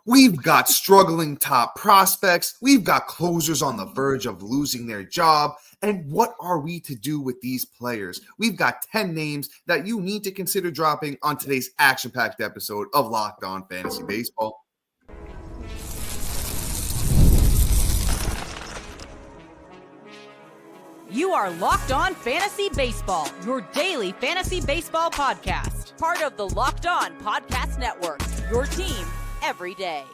We've got struggling top prospects. We've got closers on the verge of losing their job. And what are we to do with these players? We've got 10 names that you need to consider dropping on today's action-packed episode of Locked On Fantasy Baseball. You are Locked On Fantasy Baseball, your daily fantasy baseball podcast. Part of the Locked On Podcast Network, your team every day.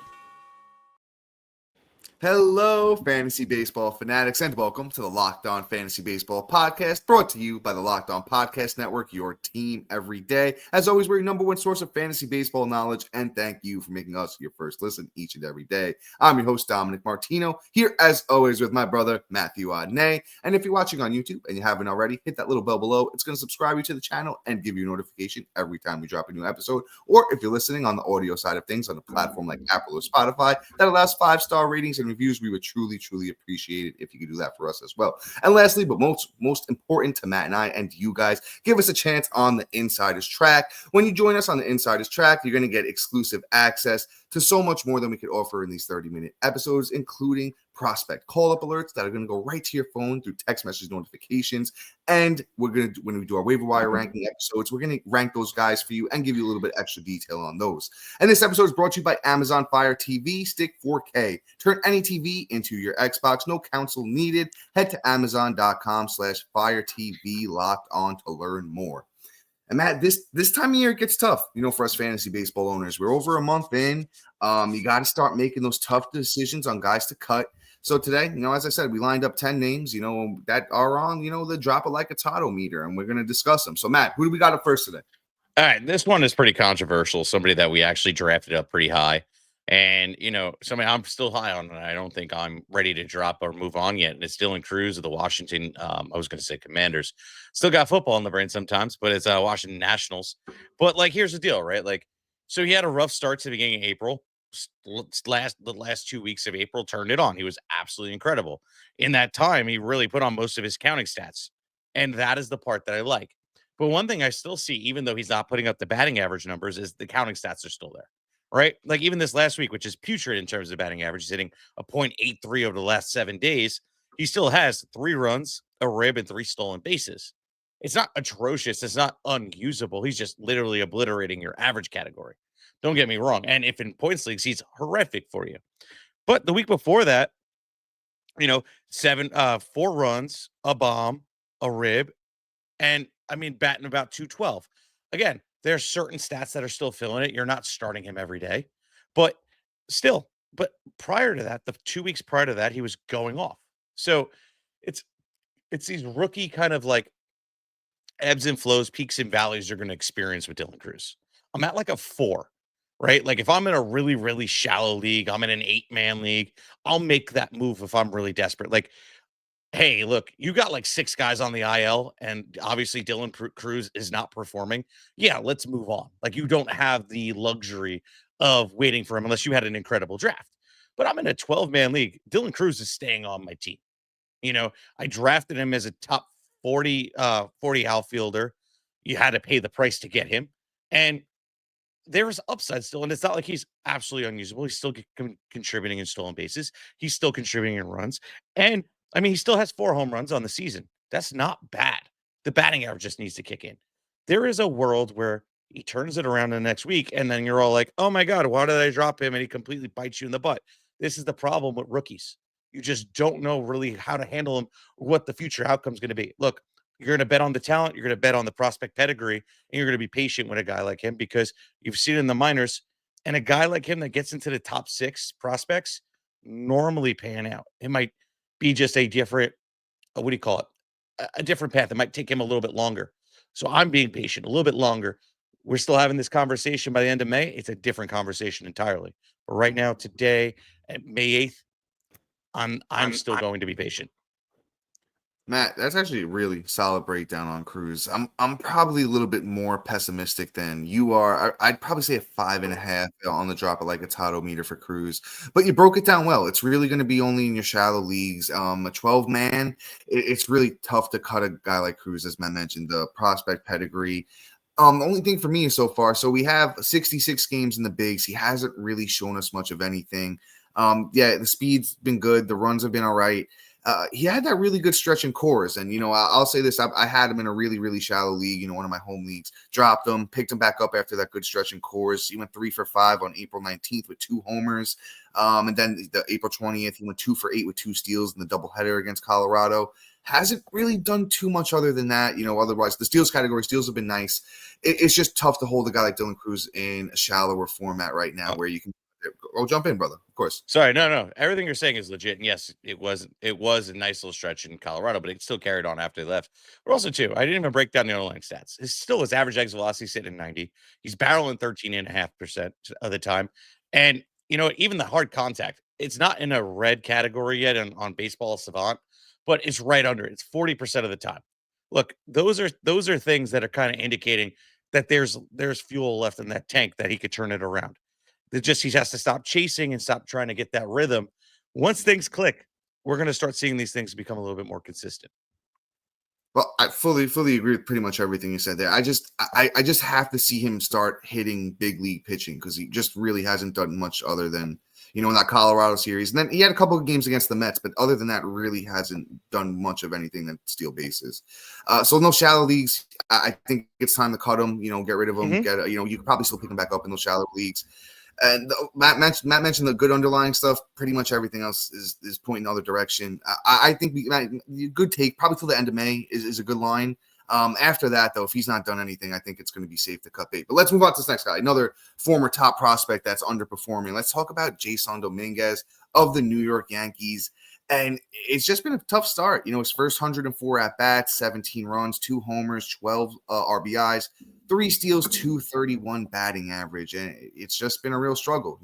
Hello, fantasy baseball fanatics, and welcome to the Locked On Fantasy Baseball podcast, brought to you by the Locked On Podcast Network, your team every day. As always, we're your number one source of fantasy baseball knowledge, and thank you for making us your first listen each and every day. I'm your host, Dominic Martino, here as always with my brother, Matthew Ahne. And if you're watching on YouTube and you haven't already, hit that little bell below. It's going to subscribe you to the channel and give you a notification every time we drop a new episode. Or if you're listening on the audio side of things on a platform like Apple or Spotify that allows 5-star ratings and reviews, we would truly appreciate it if you could do that for us as well. And lastly, but most important to Matt and I and you guys, give us a chance on the Insider's Track. When you join us on the Insider's Track, you're going to get exclusive access to so much more than we could offer in these 30-minute episodes, including prospect call-up alerts that are going to go right to your phone through text message notifications. And we're going to, when we do our waiver wire ranking episodes, we're going to rank those guys for you and give you a little bit extra detail on those. And this episode is brought to you by Amazon Fire TV Stick 4K. Turn any TV into your Xbox. No console needed. Head to Amazon.com/Fire TV Locked On to learn more. And Matt, this time of year it gets tough, for us fantasy baseball owners. We're over a month in. You got to start making those tough decisions on guys to cut. So today, as I said, we lined up 10 names, that are on, the drop it like a Tato meter, and we're going to discuss them. So Matt, who do we got up first today? All right, this one is pretty controversial. Somebody that we actually drafted up pretty high. And, somebody I'm still high on, and I don't think I'm ready to drop or move on yet. And it's Dylan Cruz of the Washington, I was going to say Commanders. Still got football in the brain sometimes, but it's Washington Nationals. But, here's the deal, right? So he had a rough start to the beginning of April. The last 2 weeks of April turned it on. He was absolutely incredible. In that time, he really put on most of his counting stats. And that is the part that I like. But one thing I still see, even though he's not putting up the batting average numbers, is the counting stats are still there. Right? Even this last week, which is putrid in terms of batting average, he's hitting a .83 over the last 7 days. He still has 3 runs, a rib, and 3 stolen bases. It's not atrocious. It's not unusable. He's just literally obliterating your average category. Don't get me wrong. And if in points leagues, he's horrific for you. But the week before that, 4 runs, a bomb, a rib, and batting about 212. Again, there's certain stats that are still filling it. You're not starting him every day, but still. But prior to that, the 2 weeks prior to that, he was going off. So it's these rookie kind of ebbs and flows, peaks and valleys you're going to experience with Dylan Cruz. I'm at a 4, right? If I'm in a really, really shallow league, I'm in an 8-man league, I'll make that move if I'm really desperate. Hey, look, you got 6 guys on the IL, and obviously Dylan Cruz is not performing. Yeah, let's move on. You don't have the luxury of waiting for him unless you had an incredible draft. But I'm in a 12-man league. Dylan Cruz is staying on my team. I drafted him as a top 40 outfielder. You had to pay the price to get him. And there's upside still, and it's not like he's absolutely unusable. He's still contributing in stolen bases. He's still contributing in runs. And he still has 4 home runs on the season. That's not bad. The batting average just needs to kick in. There is a world where he turns it around the next week, and then you're all like, oh my God, why did I drop him? And he completely bites you in the butt. This is the problem with rookies. You just don't know really how to handle them, what the future outcome is going to be. Look, you're going to bet on the talent, you're going to bet on the prospect pedigree, and you're going to be patient with a guy like him because you've seen it in the minors, and a guy like him that gets into the top 6 prospects normally pan out. It might be just a different, what do you call it? A different path. It might take him a little bit longer. So I'm being patient a little bit longer. We're still having this conversation by the end of May. It's a different conversation entirely. But right now, today, at May 8th, I'm still going to be patient. Matt, that's actually a really solid breakdown on Cruz. I'm probably a little bit more pessimistic than you are. I'd probably say a 5.5 on the drop it like a Tato meter for Cruz. But you broke it down well. It's really going to be only in your shallow leagues. A 12-man, it's really tough to cut a guy like Cruz, as Matt mentioned, the prospect pedigree. The only thing for me is so far, so we have 66 games in the bigs. He hasn't really shown us much of anything. Yeah, the speed's been good. The runs have been all right. He had that really good stretch in cores. And, I'll say this. I had him in a really, really shallow league, one of my home leagues. Dropped him, picked him back up after that good stretch in cores. He went 3 for 5 on April 19th with 2 homers. And then the April 20th, he went 2 for 8 with 2 steals in the doubleheader against Colorado. Hasn't really done too much other than that. Otherwise, the steals category, steals have been nice. It's just tough to hold a guy like Dylan Cruz in a shallower format right now where you can jump in, brother. Of course. Sorry, no. Everything you're saying is legit. And yes, it was a nice little stretch in Colorado, but it still carried on after they left. But also, too, I didn't even break down the underlying stats. His average exit velocity sitting at 90. He's barreling 13.5% of the time. And, even the hard contact, it's not in a red category yet on Baseball Savant, but it's right under it. It's 40% of the time. Look, those are things that are kind of indicating that there's fuel left in that tank that he could turn it around. He has to stop chasing and stop trying to get that rhythm. Once things click, we're going to start seeing these things become a little bit more consistent. Well, I fully agree with pretty much everything you said there. I just have to see him start hitting big league pitching because he just really hasn't done much other than, in that Colorado series. And then he had a couple of games against the Mets, but other than that, really hasn't done much of anything that steal bases. So no shallow leagues. I think it's time to cut him, get rid of him. Mm-hmm. You could probably still pick him back up in those shallow leagues. And Matt mentioned the good underlying stuff. Pretty much everything else is pointing the other direction. I think good take probably till the end of May is a good line. After that, though, if he's not done anything, I think it's going to be safe to cut bait. But let's move on to this next guy, another former top prospect that's underperforming. Let's talk about Jason Dominguez of the New York Yankees. And it's just been a tough start. His first 104 at-bats, 17 runs, 2 homers, 12 RBIs, 3 steals, 231 batting average. And it's just been a real struggle.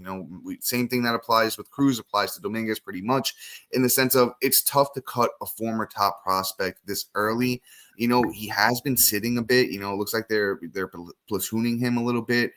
Same thing that applies with Cruz applies to Dominguez pretty much in the sense of it's tough to cut a former top prospect this early. He has been sitting a bit. It looks like they're platooning him a little bit.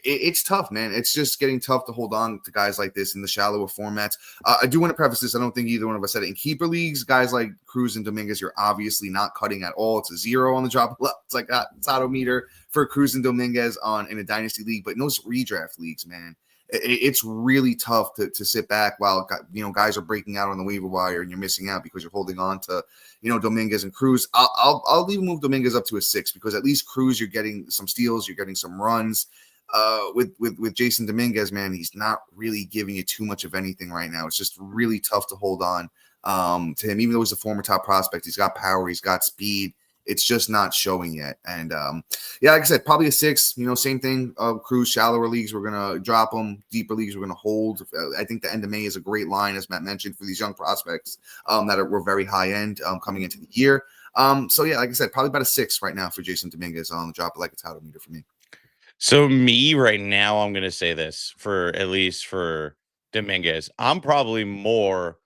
It's tough, man. It's just getting tough to hold on to guys like this in the shallower formats. I do want to preface this. I don't think either one of us said it. In keeper leagues, guys like Cruz and Dominguez, you're obviously not cutting at all. It's a 0 on the drop. It's like a auto meter for Cruz and Dominguez in a dynasty league. But in those redraft leagues, man, it's really tough to sit back while guys are breaking out on the waiver wire and you're missing out because you're holding on to Dominguez and Cruz. I'll even move Dominguez up to a 6 because at least Cruz you're getting some steals, you're getting some runs. With Jason Dominguez, man, he's not really giving you too much of anything right now. It's just really tough to hold on to him, even though he's a former top prospect. He's got power, he's got speed. It's just not showing yet. And like I said, probably a 6. Same thing. Cruz, shallower leagues, we're gonna drop them. Deeper leagues, we're gonna hold. I think the end of May is a great line, as Matt mentioned, for these young prospects that were very high end coming into the year. So yeah, like I said, probably about a 6 right now for Jason Dominguez on the drop it like a title meter for me. So me right now, I'm gonna say this at least for Dominguez, I'm probably more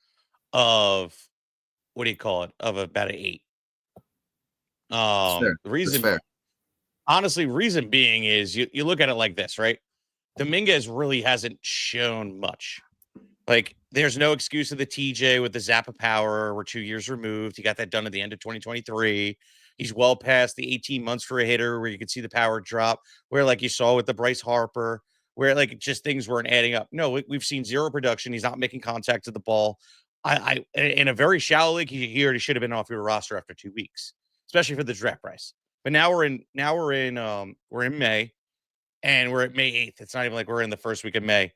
of what do you call it? Of about an 8. The reason, honestly, reason being is you look at it like this, right? Dominguez really hasn't shown much. Like, there's no excuse of the TJ with the zap of power. We're 2 years removed. He got that done at the end of 2023. He's well past the 18 months for a hitter where you could see the power drop, where like you saw with the Bryce Harper, where like just things weren't adding up. No, we've seen 0 production. He's not making contact to the ball. I in a very shallow league, he already should have been off your roster after 2 weeks, especially for the draft price. But now we're in May, and we're at May 8th. It's not even like we're in the first week of May.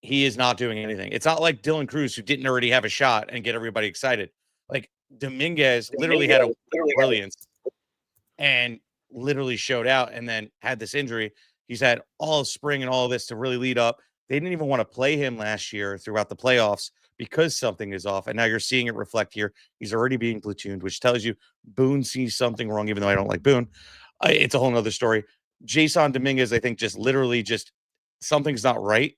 He is not doing anything. It's not like Dylan Cruz, who didn't already have a shot and get everybody excited. Like Dominguez literally had a brilliance and literally showed out and then had this injury. He's had all of spring and all of this to really lead up. They didn't even want to play him last year throughout the playoffs because something is off. And now you're seeing it reflect here. He's already being platooned, which tells you Boone sees something wrong, even though I don't like Boone. It's a whole nother story. Jason Dominguez, I think, just literally something's not right.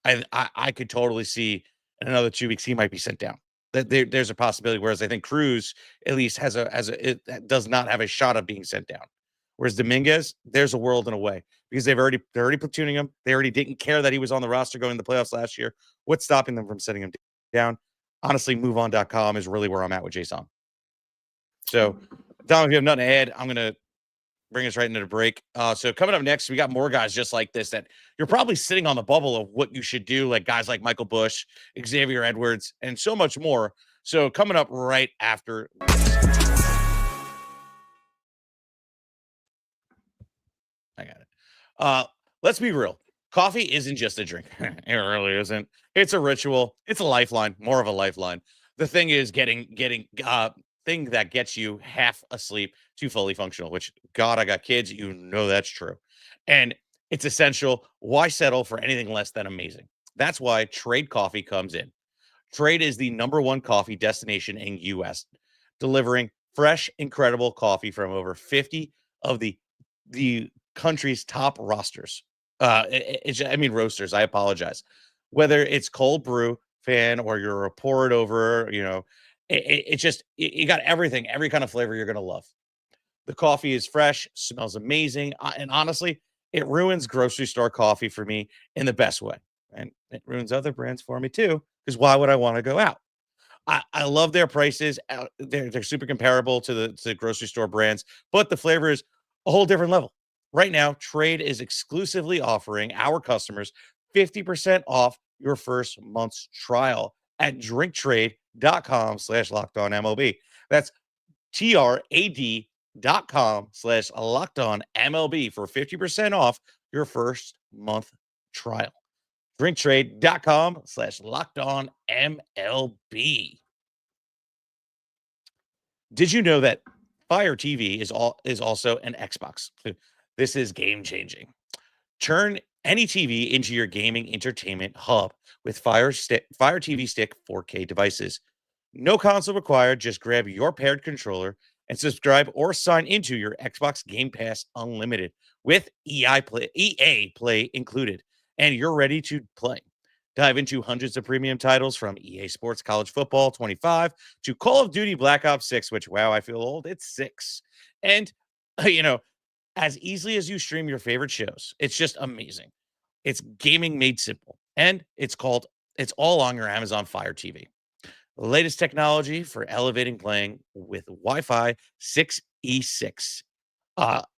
I could totally see in another 2 weeks he might be sent down. That there's a possibility. Whereas I think Cruz at least it does not have a shot of being sent down. Whereas Dominguez, there's a world and a way because they're already platooning him. They already didn't care that he was on the roster going to the playoffs last year. What's stopping them from sending him down? Honestly, MoveOn.com is really where I'm at with Jason. So, Dom, if you have nothing to add, I'm gonna bring us right into the break. So coming up next, we got more guys just like this that you're probably sitting on the bubble of what you should do, like guys like Michael Busch, Xavier Edwards, and so much more. So coming up right after this. I got it. Let's be real. Coffee isn't just a drink. It really isn't. It's a ritual. It's a lifeline, more of a lifeline. The thing is getting thing that gets you half asleep to fully functional, which God, I got kids, you know that's true. And it's essential. Why settle for anything less than amazing? That's why Trade Coffee comes in. Trade is the number one coffee destination in US, delivering fresh, incredible coffee from over 50 of the country's top rosters. I mean roasters. I apologize. Whether it's cold brew fan or you're a pour it over, it's just you got everything, every kind of flavor you're gonna love. The coffee is fresh, smells amazing, and honestly, it ruins grocery store coffee for me in the best way, and it ruins other brands for me too. Because why would I want to go out? I love their prices. They're super comparable to the grocery store brands, but the flavor is a whole different level. Right now, Trade is exclusively offering our customers 50% off your first month's trial at drinktrade.com/lockedonmlb. That's trad.com/lockedonmlb for 50% off your first month trial. drinktrade.com/lockedonmlb. Did you know that Fire TV is also an Xbox? This is game changing. Turn any TV into your gaming entertainment hub with Fire TV Stick 4K devices. No console required. Just grab your paired controller and subscribe or sign into your Xbox Game Pass Unlimited with EA Play included, and you're ready to play. Dive into hundreds of premium titles from EA Sports College Football 25 to Call of Duty Black Ops 6, which, wow, I feel old. It's 6. And, as easily as you stream your favorite shows, it's just amazing. It's gaming made simple. And it's all on your Amazon Fire TV. The latest technology for elevating playing with Wi-Fi 6E6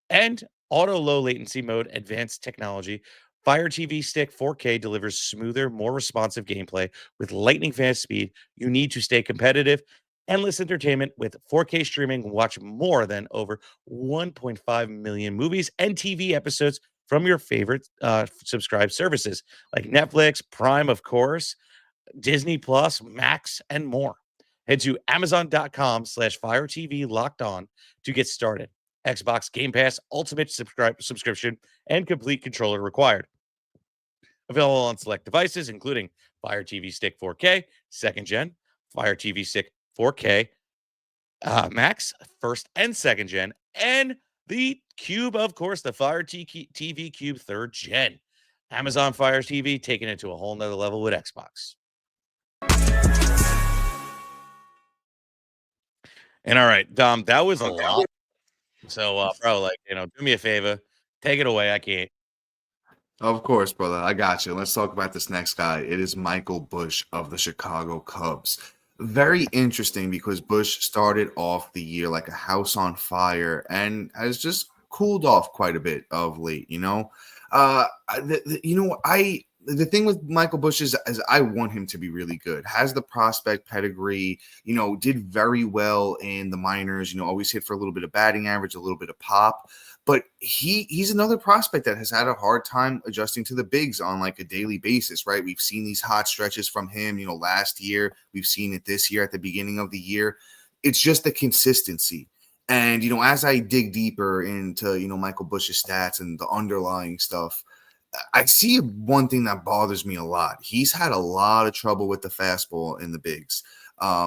and auto low latency mode advanced technology. Fire TV Stick 4K delivers smoother, more responsive gameplay with lightning fast speed. You need to stay competitive. Endless entertainment with 4K streaming. Watch more than over 1.5 million movies and TV episodes from your favorite subscribed services like Netflix, Prime, of course, Disney Plus, Max, and more. Head to Amazon.com/Fire TV Locked On to get started. Xbox Game Pass Ultimate subscription and complete controller required. Available on select devices, including Fire TV Stick 4K, second gen, Fire TV Stick 4K Max, first and second gen, and the Cube, of course, the Fire TV Cube third gen. Amazon Fire TV taking it to a whole nother level with Xbox. And all right, Dom, that was a lot. So, bro, do me a favor, take it away. I can't. Of course, brother. I got you. Let's talk about this next guy. It is Michael Busch of the Chicago Cubs. Very interesting because Busch started off the year like a house on fire and has just cooled off quite a bit of late. The thing with Michael Busch is I want him to be really good. Has the prospect pedigree, did very well in the minors, always hit for a little bit of batting average, a little bit of pop. But he's another prospect that has had a hard time adjusting to the bigs on like a daily basis, right? We've seen these hot stretches from him, last year. We've seen it this year at the beginning of the year. It's just the consistency. And, as I dig deeper into, Michael Busch's stats and the underlying stuff, I see one thing that bothers me a lot. He's had a lot of trouble with the fastball in the bigs.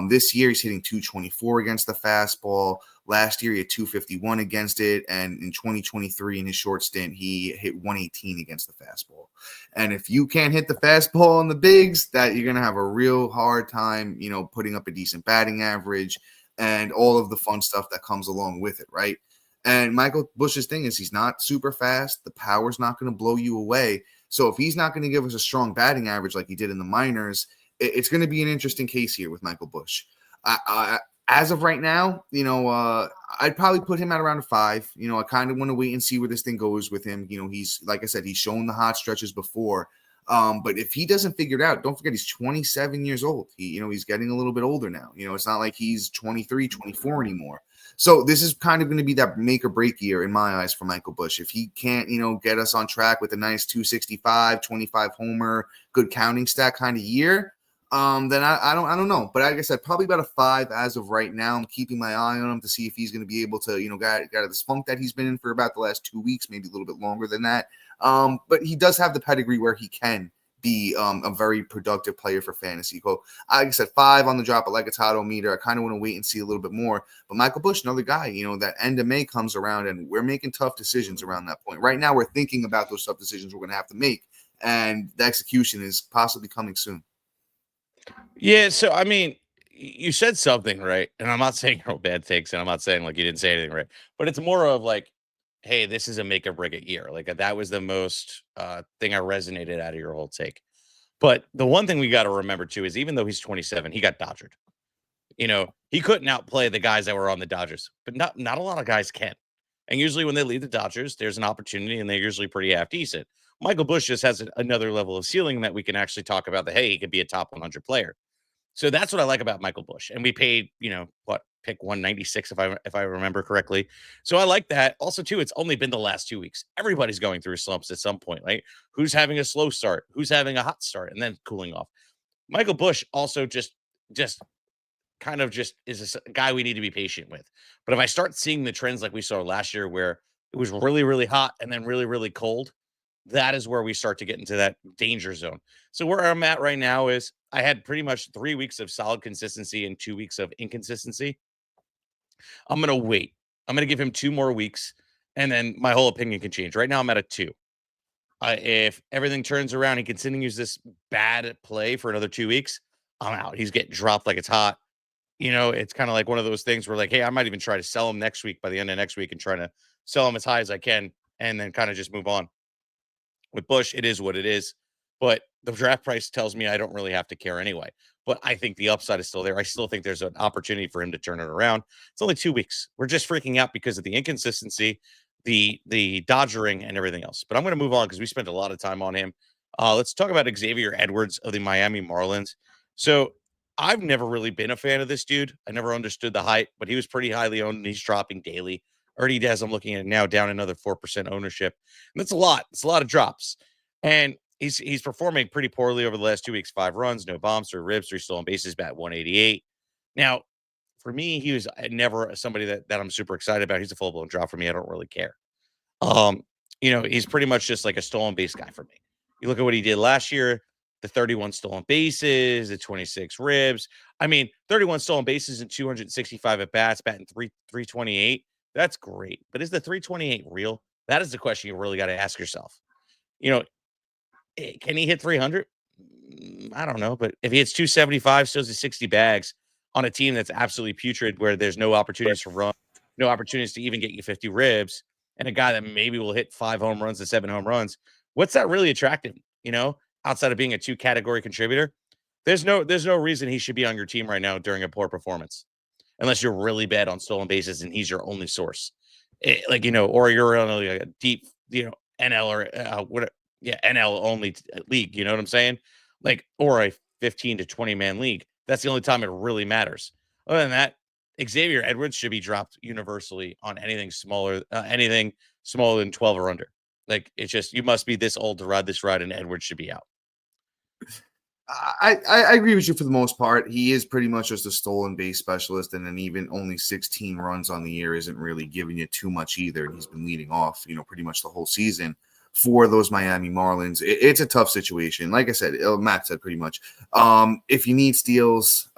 This year, he's hitting 224 against the fastball. Last year, he had 251 against it. And in 2023, in his short stint, he hit 118 against the fastball. And if you can't hit the fastball in the bigs, that you're going to have a real hard time, putting up a decent batting average and all of the fun stuff that comes along with it, right? And Michael Busch's thing is he's not super fast. The power's not going to blow you away. So if he's not going to give us a strong batting average like he did in the minors, it's going to be an interesting case here with Michael Busch. As of right now, I'd probably put him at around a 5. I kind of want to wait and see where this thing goes with him. He's, like I said, he's shown the hot stretches before. But if he doesn't figure it out, don't forget he's 27 years old. He's getting a little bit older now. It's not like he's 23, 24 anymore. So this is kind of going to be that make or break year in my eyes for Michael Busch. If he can't, get us on track with a nice 265, 25 homer, good counting stat kind of year, then I don't know. But like I said, probably about a 5 as of right now. I'm keeping my eye on him to see if he's going to be able to, get out of the spunk that he's been in for about the last 2 weeks, maybe a little bit longer than that. But he does have the pedigree where he can be a very productive player for fantasy. Like I said, 5 on the drop, but like a Tato meter, I kind of want to wait and see a little bit more. But Michael Busch, another guy, that end of May comes around and we're making tough decisions around that point. Right now, we're thinking about those tough decisions we're going to have to make, and the execution is possibly coming soon. Yeah, so I mean, you said something right, and I'm not saying you're bad takes, and I'm not saying like you didn't say anything right, but it's more of like, hey, this is a make or break it year. Like that was the most thing I resonated out of your whole take. But the one thing we got to remember too is even though he's 27, he got Dodgered. He couldn't outplay the guys that were on the Dodgers, but not a lot of guys can. And usually when they leave the Dodgers, there's an opportunity, and they're usually pretty half decent. Michael Busch just has another level of ceiling that we can actually talk about. That hey, he could be a top 100 player. So that's what I like about Michael Busch. And we paid, pick 196 if I remember correctly. So I like that. Also, too, it's only been the last 2 weeks. Everybody's going through slumps at some point, right? Who's having a slow start? Who's having a hot start and then cooling off? Michael Busch also just kind of just is a guy we need to be patient with. But if I start seeing the trends like we saw last year where it was really, really hot and then really, really cold, that is where we start to get into that danger zone. So where I'm at right now is I had pretty much 3 weeks of solid consistency and 2 weeks of inconsistency. I'm going to wait. I'm going to give him 2 more weeks, and then my whole opinion can change. Right now, I'm at a 2. If everything turns around, he continues this bad play for another 2 weeks, I'm out. He's getting dropped like it's hot. It's kind of like one of those things where like, hey, I might even try to sell him next week by the end of next week and try to sell him as high as I can and then kind of just move on. With Busch, it is what it is. But the draft price tells me I don't really have to care anyway. But I think the upside is still there. I still think there's an opportunity for him to turn it around. It's only 2 weeks. We're just freaking out because of the inconsistency, the dodgering, and everything else. But I'm going to move on because we spent a lot of time on him. Let's talk about Xavier Edwards of the Miami Marlins. So I've never really been a fan of this dude. I never understood the hype, but he was pretty highly owned and he's dropping daily. Already does. I'm looking at it now, down another 4% ownership. And that's a lot. It's a lot of drops. And he's performing pretty poorly over the last 2 weeks. 5 runs, no bombs, 3 ribs, 3 stolen bases, bat 188. Now, for me, he was never somebody that I'm super excited about. He's a full-blown drop for me. I don't really care. He's pretty much just like a stolen base guy for me. You look at what he did last year, the 31 stolen bases, the 26 ribs. I mean, 31 stolen bases and 265 at bats, batting 328. That's great. But is the 328 real? That is the question you really got to ask yourself. Can he hit 300? I don't know. But if he hits 275, still has 60 bags on a team that's absolutely putrid, where there's no opportunities to run, no opportunities to even get you 50 ribs, and a guy that maybe will hit 5 home runs to 7 home runs, what's that really attractive? Outside of being a 2-category contributor, there's no reason he should be on your team right now during a poor performance. Unless you're really bad on stolen bases and he's your only source, or you're on a deep, NL or NL only league. You know what I'm saying? Or a 15 to 20 man league. That's the only time it really matters. Other than that, Xavier Edwards should be dropped universally on anything smaller than 12 or under. It's just, you must be this old to ride this ride, and Edwards should be out. I agree with you for the most part. He is pretty much just a stolen base specialist, and then even only 16 runs on the year isn't really giving you too much either. He's been leading off, pretty much the whole season for those Miami Marlins. It's a tough situation. Like I said, Matt said pretty much. If you need steals,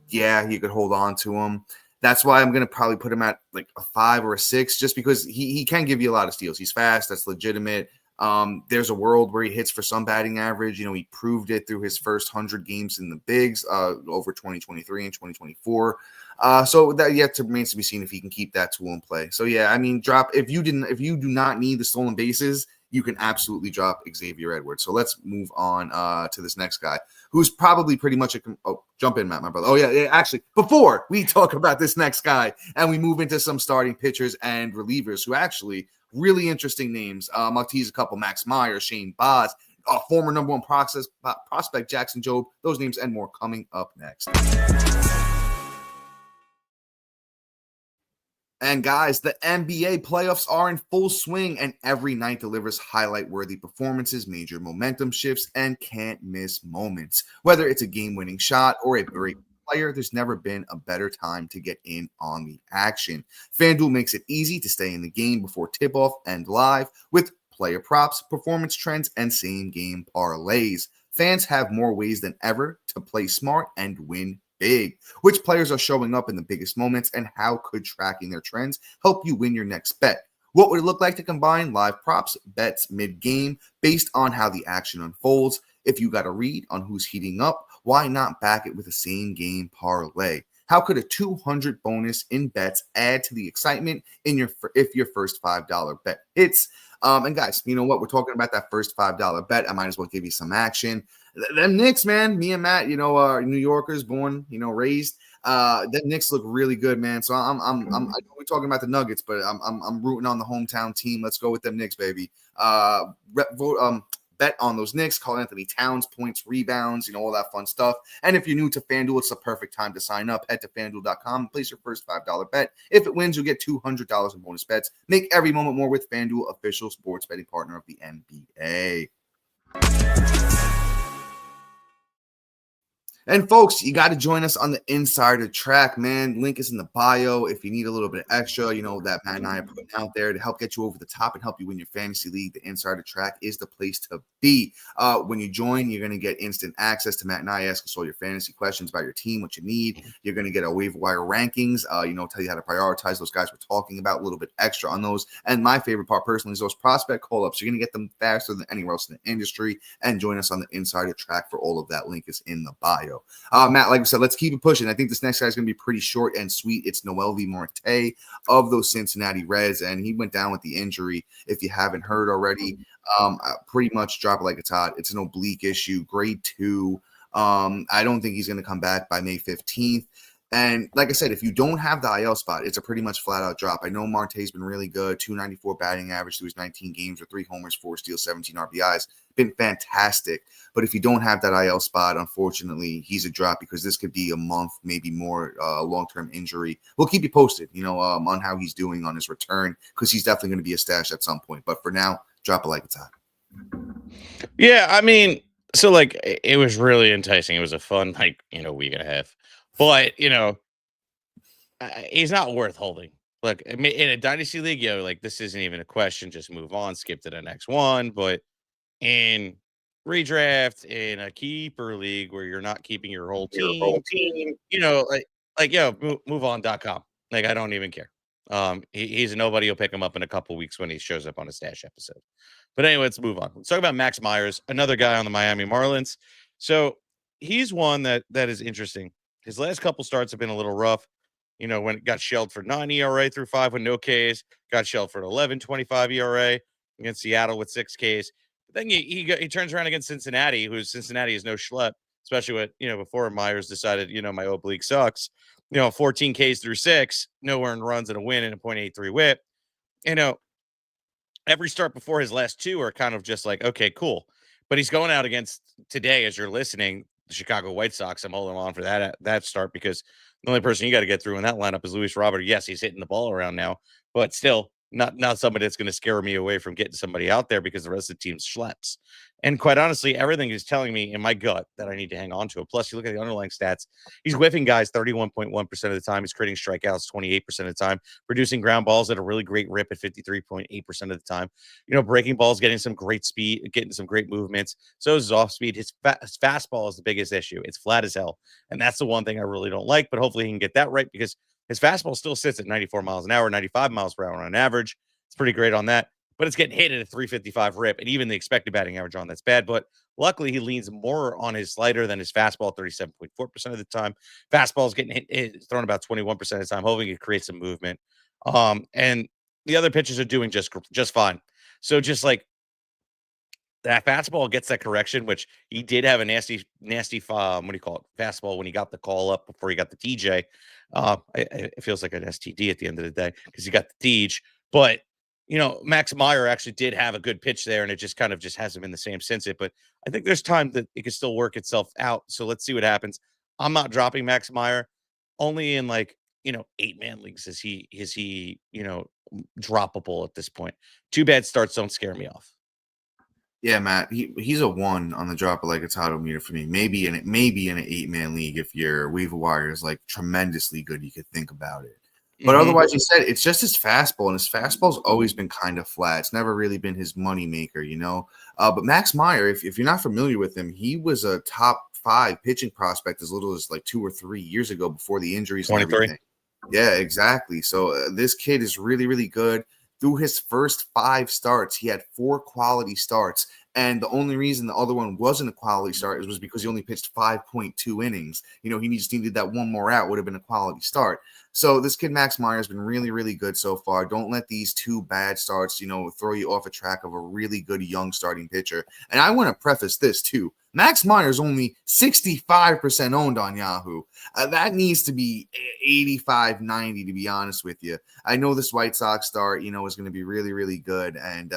you could hold on to him. That's why I'm going to probably put him at like a 5 or a 6, just because he can give you a lot of steals. He's fast. That's legitimate. There's a world where he hits for some batting average. He proved it through his first 100 games in the bigs over 2023 and 2024. So that yet remains to be seen if he can keep that tool in play. So yeah, I mean, if you do not need the stolen bases, you can absolutely drop Xavier Edwards. So let's move on to this next guy, who's probably pretty much Jump in, Matt, my brother. Oh, yeah. Actually, before we talk about this next guy and we move into some starting pitchers and relievers who actually really interesting names. I'll tease a couple: Max Meyer, Shane Baz, former number one prospect Jackson Jobe. Those names and more coming up next. And guys, the NBA playoffs are in full swing, and every night delivers highlight-worthy performances, major momentum shifts, and can't-miss moments. Whether it's a game-winning shot or a great player, there's never been a better time to get in on the action. FanDuel makes it easy to stay in the game before tip-off and live with player props, performance trends, and same-game parlays. Fans have more ways than ever to play smart and win big. Which players are showing up in the biggest moments, and how could tracking their trends help you win your next bet? What would it look like to combine live props, bets mid-game based on how the action unfolds? If you got a read on who's heating up, why not back it with a same-game parlay? How could a 200 bonus in bets add to the excitement if your first $5 bet hits? And guys, you know what? We're talking about that first $5 bet. I might as well give you some action. Them Knicks, man, me and Matt, New Yorkers, born, raised. The Knicks look really good, man. So I know we're talking about the Nuggets, but I'm rooting on the hometown team. Let's go with them Knicks, baby. Bet on those Knicks. Call Anthony Towns, points, rebounds, all that fun stuff. And if you're new to FanDuel, it's the perfect time to sign up. Head to FanDuel.com and place your first $5 bet. If it wins, you'll get $200 in bonus bets. Make every moment more with FanDuel, official sports betting partner of the NBA. And folks, you got to join us on the Insider Track, man. Link is in the bio. If you need a little bit of extra, that Matt and I are putting out there to help get you over the top and help you win your fantasy league, the Insider Track is the place to be. When you join, you're going to get instant access to Matt and I ask us all your fantasy questions about your team, what you need. You're going to get our waiver wire rankings, tell you how to prioritize those guys we're talking about, a little bit extra on those. And my favorite part personally is those prospect call-ups. You're going to get them faster than anywhere else in the industry. And join us on the Insider Track for all of that. Link is in the bio. Matt, like we said, let's keep it pushing. I think this next guy is going to be pretty short and sweet. It's Noelvi Marte of those Cincinnati Reds, and he went down with the injury. If you haven't heard already, pretty much drop it like it's hot. It's an oblique issue, grade 2. I don't think he's going to come back by May 15th. And like I said, if you don't have the IL spot, it's a pretty much flat-out drop. I know Marte's been really good, 294 batting average through his 19 games with 3 homers, 4 steals, 17 RBIs. Been fantastic. But if you don't have that IL spot, unfortunately, he's a drop because this could be a month, maybe more long-term injury. We'll keep you posted, on how he's doing on his return because he's definitely going to be a stash at some point. But for now, drop it like it's hot. Yeah, I mean, so it was really enticing. It was a fun, week and a half. But, he's not worth holding. Look, I mean, in a dynasty league, this isn't even a question. Just move on, skip to the next one. But in redraft, in a keeper league where you're not keeping your whole team, move on.com. I don't even care. He's a nobody. You'll pick him up in a couple weeks when he shows up on a stash episode. But anyway, let's move on. Let's talk about Max Myers, another guy on the Miami Marlins. So he's one that is interesting. His last couple starts have been a little rough. When it got shelled for 9 ERA through 5 with no Ks, got shelled for an 11.25 ERA against Seattle with 6 Ks. But then he turns around against Cincinnati, Cincinnati is no schlep, especially with, before Myers decided, my oblique sucks. 14 Ks through 6, no earned runs and a win and a .83 whip. Every start before his last 2 are kind of just like, okay, cool. But he's going out against today, as you're listening, the Chicago White Sox. I'm holding on for that start because the only person you got to get through in that lineup is Luis Robert. Yes, he's hitting the ball around now, but still not somebody that's going to scare me away from getting somebody out there because the rest of the team's schleps. And quite honestly, everything is telling me in my gut that I need to hang on to it. Plus, you look at the underlying stats. He's whiffing guys 31.1% of the time. He's creating strikeouts 28% of the time, producing ground balls at a really great rip at 53.8% of the time. Breaking balls, getting some great speed, getting some great movements. So is his off speed. His fastball is the biggest issue. It's flat as hell. And that's the one thing I really don't like, but hopefully he can get that right because his fastball still sits at 94 miles an hour, 95 miles per hour on average. It's pretty great on that. But it's getting hit at a 355 rip, and even the expected batting average on that's bad. But luckily, he leans more on his slider than his fastball, 37.4% of the time. Fastball is getting hit, thrown about 21% of the time, hoping it creates some movement. And the other pitchers are doing just fine. So just that fastball gets that correction, which he did have a nasty, what do you call it? Fastball when he got the call up before he got the TJ. It feels like an STD at the end of the day because he got the TJ. But, Max Meyer actually did have a good pitch there, and it just kind of just hasn't been the same since it. But I think there's time that it can still work itself out. So let's see what happens. I'm not dropping Max Meyer only in 8-man leagues is he droppable at this point. 2 bad starts don't scare me off. Yeah, Matt, he's a 1 on the drop of like a title meter for me. Maybe in an 8-man league if your waiver wire is like tremendously good, you could think about it. But otherwise, you said it's just his fastball, and his fastball's always been kind of flat. It's never really been his money maker, But Max Meyer, if you're not familiar with him, he was a top 5 pitching prospect as little as like 2 or 3 years ago before the injuries and everything. Yeah, exactly. So this kid is really, really good. Through his first 5 starts, he had 4 quality starts. And the only reason the other one wasn't a quality start was because he only pitched 5.2 innings. He just needed that one more out, would have been a quality start. So this kid, Max Meyer, has been really, really good so far. Don't let these 2 bad starts, throw you off a track of a really good young starting pitcher. And I want to preface this too. Max Meyer is only 65% owned on Yahoo. That needs to be 85, 90, to be honest with you. I know this White Sox start, is going to be really, really good. And,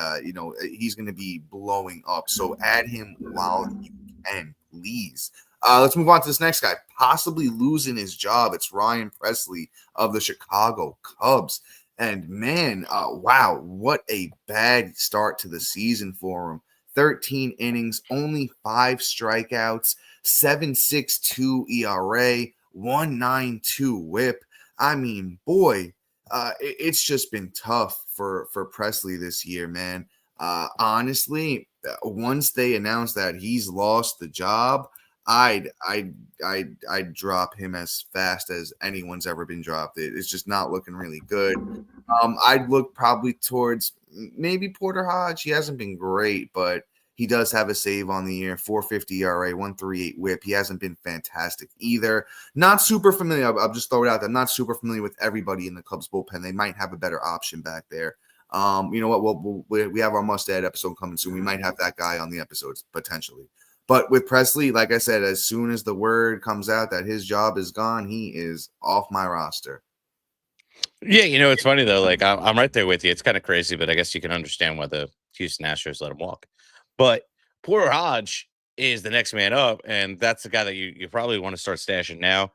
he's going to be blowing up. So add him while you can, please. Let's move on to this next guy, possibly losing his job. It's Ryan Pressly of the Chicago Cubs. And man, wow, what a bad start to the season for him. 13 innings, only 5 strikeouts, 7.62 ERA, 1.92 whip. I mean, boy, it's just been tough for Pressly this year, man. Honestly, once they announced that he's lost the job, I'd drop him as fast as anyone's ever been dropped. It's just not looking really good. I'd look probably towards maybe Porter Hodge. He hasn't been great, but he does have a save on the year, 4.50 ERA, 1.38 whip. He hasn't been fantastic either. Not super familiar. I'll just throw it out there. Not super familiar with everybody in the Cubs bullpen. They might have a better option back there. You know what? We have our must-add episode coming soon. We might have that guy on the episodes potentially. But with Pressly, like I said, as soon as the word comes out that his job is gone, he is off my roster. Yeah, it's funny though. Like I'm right there with you. It's kind of crazy, but I guess you can understand why the Houston Astros let him walk. But Porter Hodge is the next man up, and that's the guy that you probably want to start stashing now.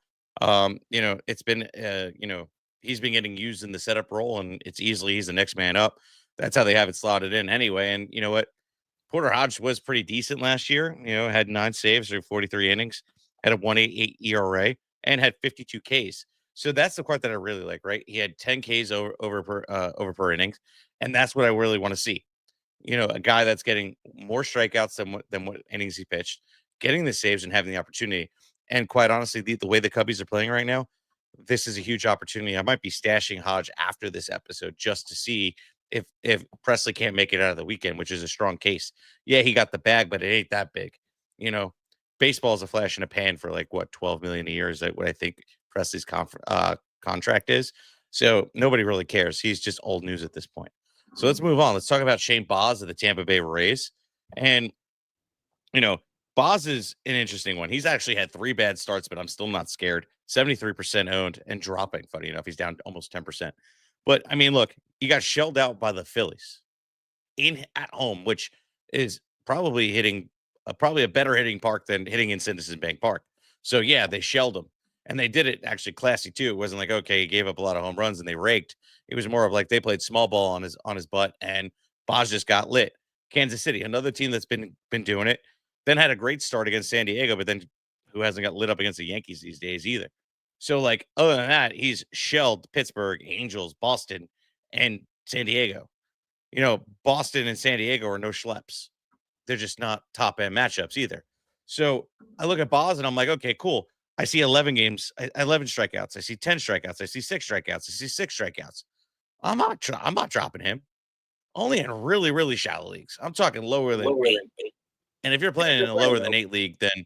It's been he's been getting used in the setup role, and he's the next man up. That's how they have it slotted in anyway. And you know what? Porter Hodge was pretty decent last year. Had 9 saves through 43 innings, had a 1.88 ERA, and had 52 Ks. So that's the part that I really like, right? He had 10 Ks over per innings, and that's what I really want to see. A guy that's getting more strikeouts than what innings he pitched, getting the saves and having the opportunity. And quite honestly, the way the Cubbies are playing right now, this is a huge opportunity. I might be stashing Hodge after this episode just to see if Pressly can't make it out of the weekend, which is a strong case. Yeah, he got the bag, but it ain't that big. Baseball is a flash in a pan for like what 12 million a year is what I think Pressly's contract is. So nobody really cares. He's just old news at this point. So let's move on. Let's talk about Shane Baz of the Tampa Bay Rays. And, Baz is an interesting one. He's actually had 3 bad starts, but I'm still not scared. 73% owned and dropping. Funny enough, he's down almost 10%. But, I mean, look, he got shelled out by the Phillies at home, which is probably probably a better hitting park than hitting in Citizens Bank Park. So, yeah, they shelled him. And they did it actually classy, too. It wasn't like, okay, he gave up a lot of home runs and they raked. It was more of like they played small ball on his butt, and Baz just got lit. Kansas City, another team that's been doing it, then had a great start against San Diego, but then who hasn't got lit up against the Yankees these days either. So, like, other than that, he's shelled Pittsburgh, Angels, Boston, and San Diego. Boston and San Diego are no schleps. They're just not top end matchups either. So I look at Baz and I'm like, okay, cool. I see 11 games, 11 strikeouts. I see 10 strikeouts. I see 6 strikeouts. I see 6 strikeouts. I'm not dropping him. Only in really, really shallow leagues. I'm talking lower than 8. And if you're playing in a lower than 8 league, then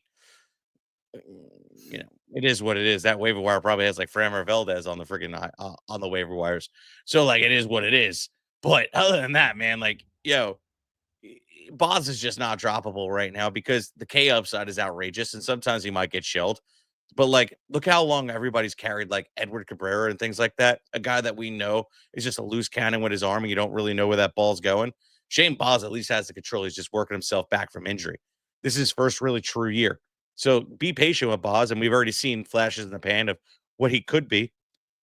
it is what it is. That waiver wire probably has like Framber Valdez on the freaking on the waiver wires. So like it is what it is. But other than that, man, like Boz is just not droppable right now because the K upside is outrageous, and sometimes he might get shelled. But like, look how long everybody's carried like Edward Cabrera and things like that. A guy that we know is just a loose cannon with his arm, and you don't really know where that ball's going. Shane Boz at least has the control. He's just working himself back from injury. This is his first really true year. So be patient with Boz, and we've already seen flashes in the pan of what he could be.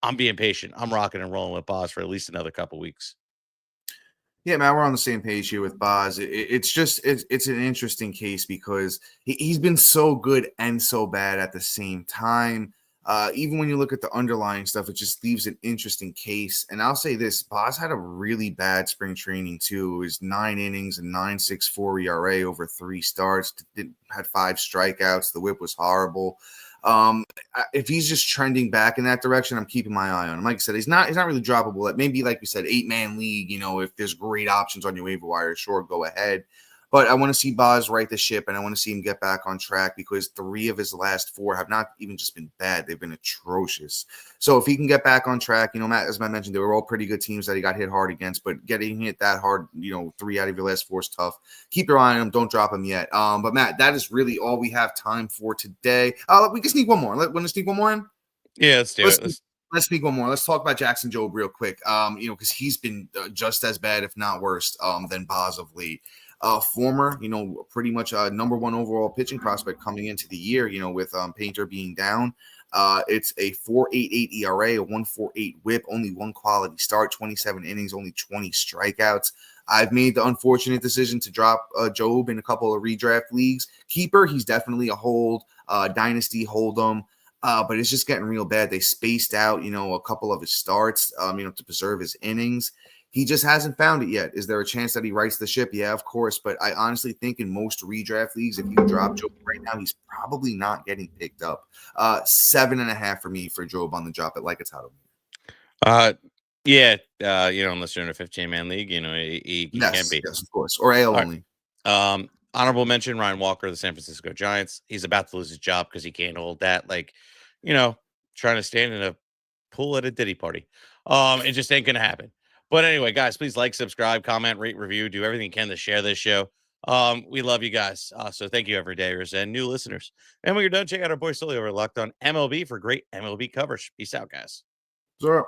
I'm being patient. I'm rocking and rolling with Boz for at least another couple weeks. Yeah, man, we're on the same page here with Boz. It's an interesting case because he's been so good and so bad at the same time. Even when you look at the underlying stuff, it just leaves an interesting case. And I'll say this: Boz had a really bad spring training too. It was 9 innings and 9.64 ERA over 3 starts. Had 5 strikeouts. The whip was horrible. If he's just trending back in that direction, I'm keeping my eye on him. Like I said, he's not really droppable. Maybe, like we said, 8-man league. If there's great options on your waiver wire, sure, go ahead. But I want to see Boz right the ship, and I want to see him get back on track because 3 of his last 4 have not even just been bad. They've been atrocious. So if he can get back on track, Matt, as I mentioned, they were all pretty good teams that he got hit hard against, but getting hit that hard, 3 out of your last 4 is tough. Keep your eye on him. Don't drop him yet. But Matt, that is really all we have time for today. We can sneak one more. Want to sneak one more in? Yeah, let's do it. Let's speak one more. Let's talk about Jackson Jobe real quick. Because he's been just as bad, if not worse, than Boz of late. Former, pretty much number 1 overall pitching prospect coming into the year, with Painter being down. It's a 4.88 ERA, a 1.48 whip, only 1 quality start, 27 innings, only 20 strikeouts. I've made the unfortunate decision to drop Jobe in a couple of redraft leagues. Keeper, he's definitely a hold. Dynasty, hold him. But it's just getting real bad. They spaced out, a couple of his starts, to preserve his innings. He just hasn't found it yet. Is there a chance that he rights the ship? Yeah, of course. But I honestly think in most redraft leagues, if you drop Jobe right now, he's probably not getting picked up. 7.5 for me for Jobe on the drop at like it's how to Yeah, unless you're in a 15-man league, he can be. Yes, of course. Or AL only. Honorable mention, Ryan Walker, the San Francisco Giants. He's about to lose his job because he can't hold that. Trying to stand in a pool at a Diddy party. It just ain't gonna happen. But anyway, guys, please like, subscribe, comment, rate, review, do everything you can to share this show. We love you guys. So thank you, everydayers and new listeners. And when you're done, check out our boy Sully over at Locked On MLB for great MLB coverage. Peace out, guys. Sure.